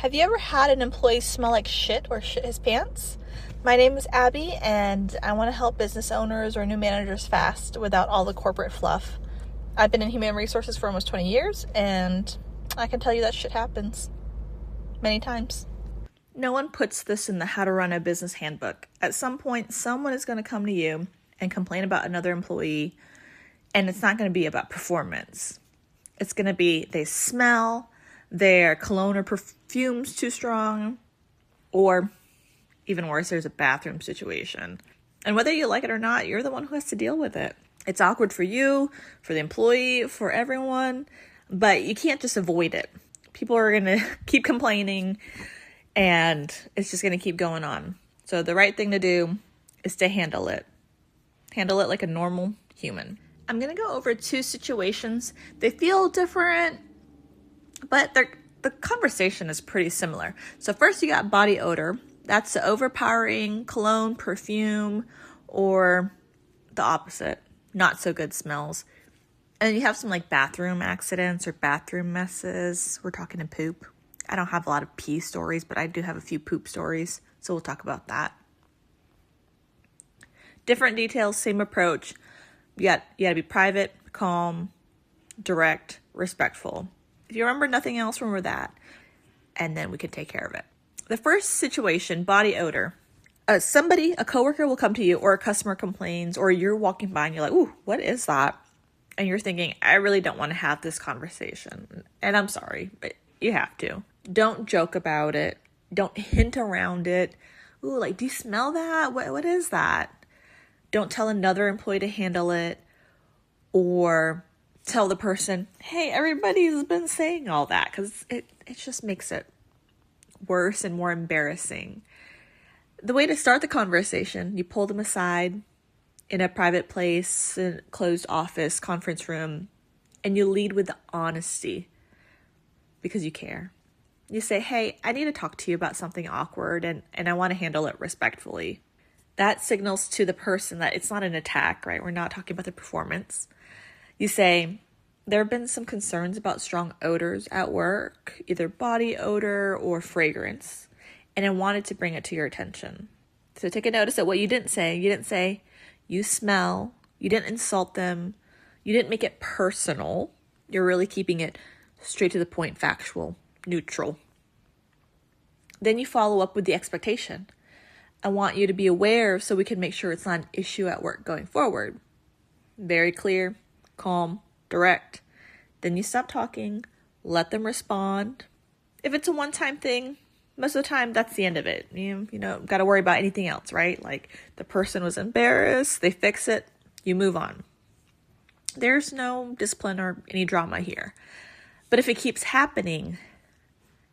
Have you ever had an employee smell like shit or shit his pants? My name is Abby, and I want to help business owners or new managers fast without all the corporate fluff. I've been in human resources for almost 20 years, and I can tell you that shit happens. Many times. No one puts this in the how to run a business handbook. At some point, someone is going to come to you and complain about another employee, and it's not going to be about performance. It's going to be they smell, their cologne or perfume's too strong, or even worse, there's a bathroom situation. And whether you like it or not, you're the one who has to deal with it. It's awkward for you, for the employee, for everyone, but you can't just avoid it. People are going to keep complaining, and it's just going to keep going on. So the right thing to do is to handle it. Handle it like a normal human. I'm going to go over two situations. They feel different, but the conversation is pretty similar. So first you got body odor. That's the overpowering cologne, perfume, or the opposite, not so good smells. And you have some like bathroom accidents or bathroom messes. We're talking to poop. I don't have a lot of pee stories, but I do have a few poop stories. So we'll talk about that. Different details, same approach. You got to be private, calm, direct, respectful. If you remember nothing else, remember that. And then we can take care of it. The first situation, body odor. A coworker will come to you, or a customer complains, or you're walking by and you're like, ooh, what is that? And you're thinking, I really don't want to have this conversation. And I'm sorry, but you have to. Don't joke about it. Don't hint around it. Ooh, like, do you smell that? What is that? Don't tell another employee to handle it, or tell the person, hey, everybody's been saying all that, because it just makes it worse and more embarrassing. The way to start the conversation, you pull them aside in a private place, in a closed office, conference room, and you lead with honesty because you care. You say, hey, I need to talk to you about something awkward, and I want to handle it respectfully. That signals to the person that it's not an attack, right? We're not talking about the performance. You say, there have been some concerns about strong odors at work, either body odor or fragrance, and I wanted to bring it to your attention. So take a notice at what you didn't say. You didn't say, you smell. You didn't insult them. You didn't make it personal. You're really keeping it straight to the point, factual, neutral. Then you follow up with the expectation. I want you to be aware so we can make sure it's not an issue at work going forward. Very clear, calm, direct. Then you stop talking, let them respond. If it's a one-time thing, most of the time that's the end of it. You got to worry about anything else, right? Like the person was embarrassed, they fix it, you move on. There's no discipline or any drama here. But if it keeps happening,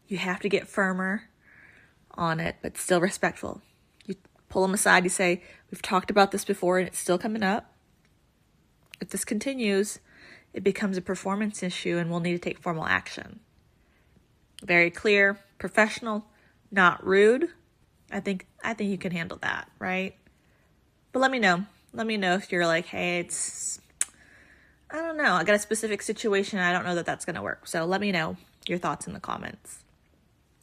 you have to get firmer on it, but still respectful. You pull them aside, you say, we've talked about this before and it's still coming up. If this continues, it becomes a performance issue and we'll need to take formal action. Very clear, professional, not rude. I think you can handle that, right? But let me know. Let me know if you're like, hey, I don't know. I got a specific situation. I don't know that that's going to work. So let me know your thoughts in the comments.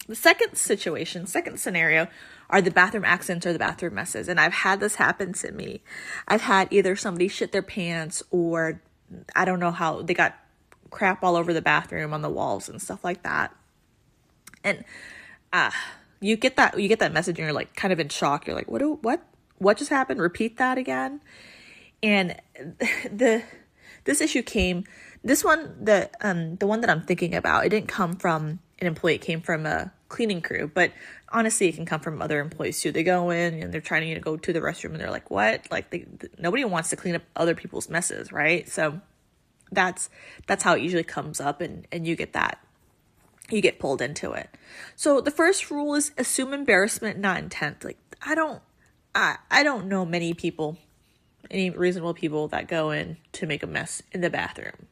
The second scenario are the bathroom accidents or the bathroom messes. And I've had this happen to me. I've had either somebody shit their pants, or I don't know how they got crap all over the bathroom on the walls and stuff like that. And you get that message and you're like kind of in shock. You're like, what just happened? Repeat that again. And this issue came, the one that I'm thinking about, it didn't come from an employee, it came from a cleaning crew, but honestly, it can come from other employees too. They go in and they're trying to go to the restroom and they're like, what? Like nobody wants to clean up other people's messes, right? So that's how it usually comes up, and you get that. You get pulled into it. So the first rule is assume embarrassment, not intent. Like I don't know many people, any reasonable people that go in to make a mess in the bathroom.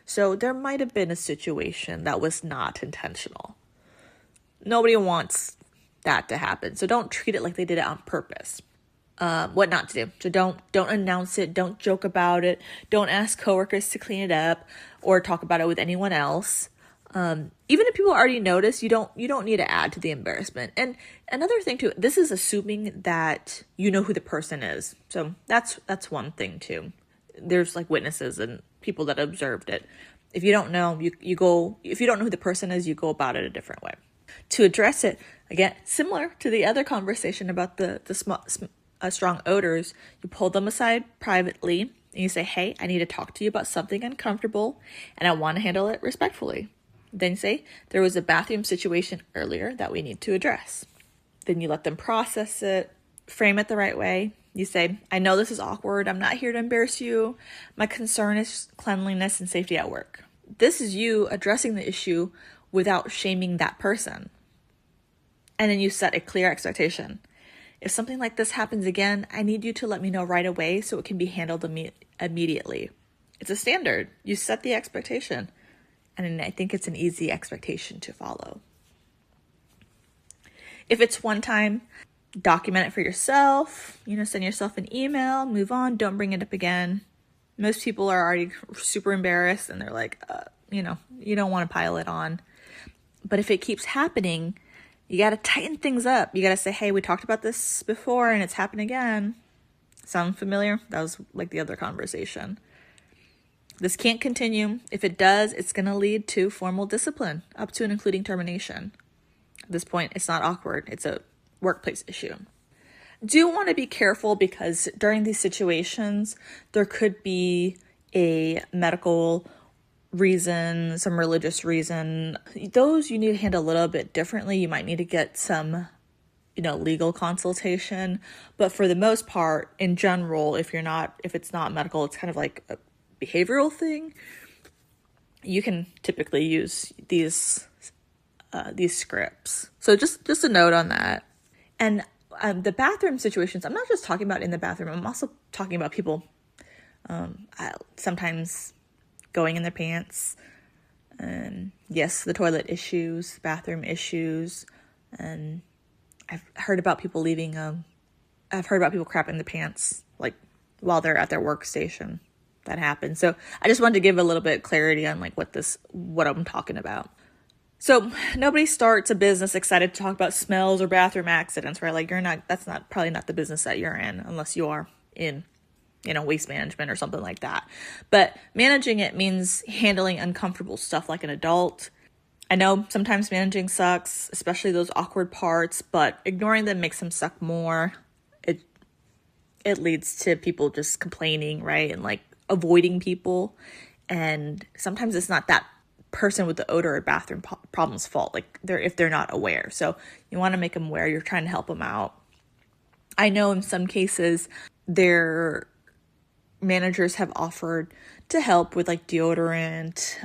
So there might have been a situation that was not intentional. Nobody wants that to happen. So don't treat it like they did it on purpose. What not to do. So don't announce it. Don't joke about it. Don't ask coworkers to clean it up or talk about it with anyone else. Even if people already notice, you don't need to add to the embarrassment. And another thing too, this is assuming that you know who the person is. So that's one thing too. There's like witnesses and people that observed it. If you don't know, if you don't know who the person is, you go about it a different way. To address it, again, similar to the other conversation about the strong odors, you pull them aside privately and you say, hey, I need to talk to you about something uncomfortable and I want to handle it respectfully. Then you say, there was a bathroom situation earlier that we need to address. Then you let them process it, frame it the right way. You say, I know this is awkward. I'm not here to embarrass you. My concern is cleanliness and safety at work. This is you addressing the issue without shaming that person. And then you set a clear expectation. If something like this happens again, I need you to let me know right away so it can be handled immediately. It's a standard. You set the expectation. And I think it's an easy expectation to follow. If it's one time, document it for yourself. Send yourself an email, move on, don't bring it up again. Most people are already super embarrassed and they're like, you don't want to pile it on. But if it keeps happening, you got to tighten things up. You got to say, hey, we talked about this before and it's happened again. Sound familiar? That was like the other conversation. This can't continue. If it does, it's going to lead to formal discipline, up to and including termination. At this point, it's not awkward. It's a workplace issue. Do want to be careful because during these situations, there could be a medical reason, some religious reason. Those you need to handle a little bit differently. You might need to get some, legal consultation. But for the most part, in general, if it's not medical, it's kind of like a behavioral thing. You can typically use these scripts. So just a note on that. And the bathroom situations, I'm not just talking about in the bathroom. I'm also talking about people sometimes going in their pants. Yes, the toilet issues, bathroom issues. And I've heard about people crapping the pants like while they're at their workstation. That happens. So I just wanted to give a little bit of clarity on like what I'm talking about. So nobody starts a business excited to talk about smells or bathroom accidents, right? Like that's probably not the business that you're in unless you are in, waste management or something like that. But managing it means handling uncomfortable stuff like an adult. I know sometimes managing sucks, especially those awkward parts, but ignoring them makes them suck more. It leads to people just complaining, right? And like avoiding people. And sometimes it's not that person with the odor or bathroom problem's fault, like if they're not aware. So you want to make them aware. You're trying to help them out. I know in some cases their managers have offered to help with like deodorant.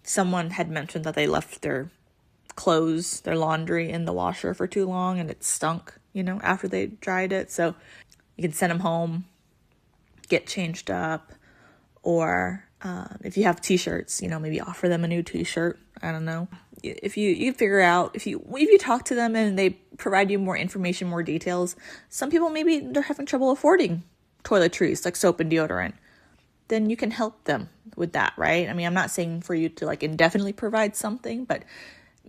Someone had mentioned that they left their clothes, their laundry in the washer for too long and it stunk, after they dried it. So you can send them home, get changed up, or if you have t-shirts, maybe offer them a new t-shirt. I don't know. If you figure out, if you talk to them and they provide you more information, more details, some people maybe they're having trouble affording toiletries like soap and deodorant, then you can help them with that, right? I mean, I'm not saying for you to like indefinitely provide something, but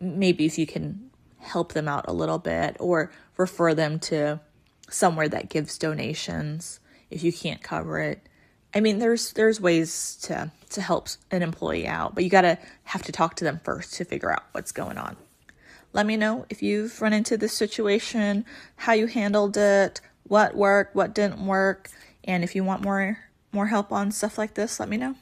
maybe if you can help them out a little bit or refer them to somewhere that gives donations if you can't cover it. I mean, there's ways to help an employee out, but you have to talk to them first to figure out what's going on. Let me know if you've run into this situation, how you handled it, what worked, what didn't work, and if you want more help on stuff like this, let me know.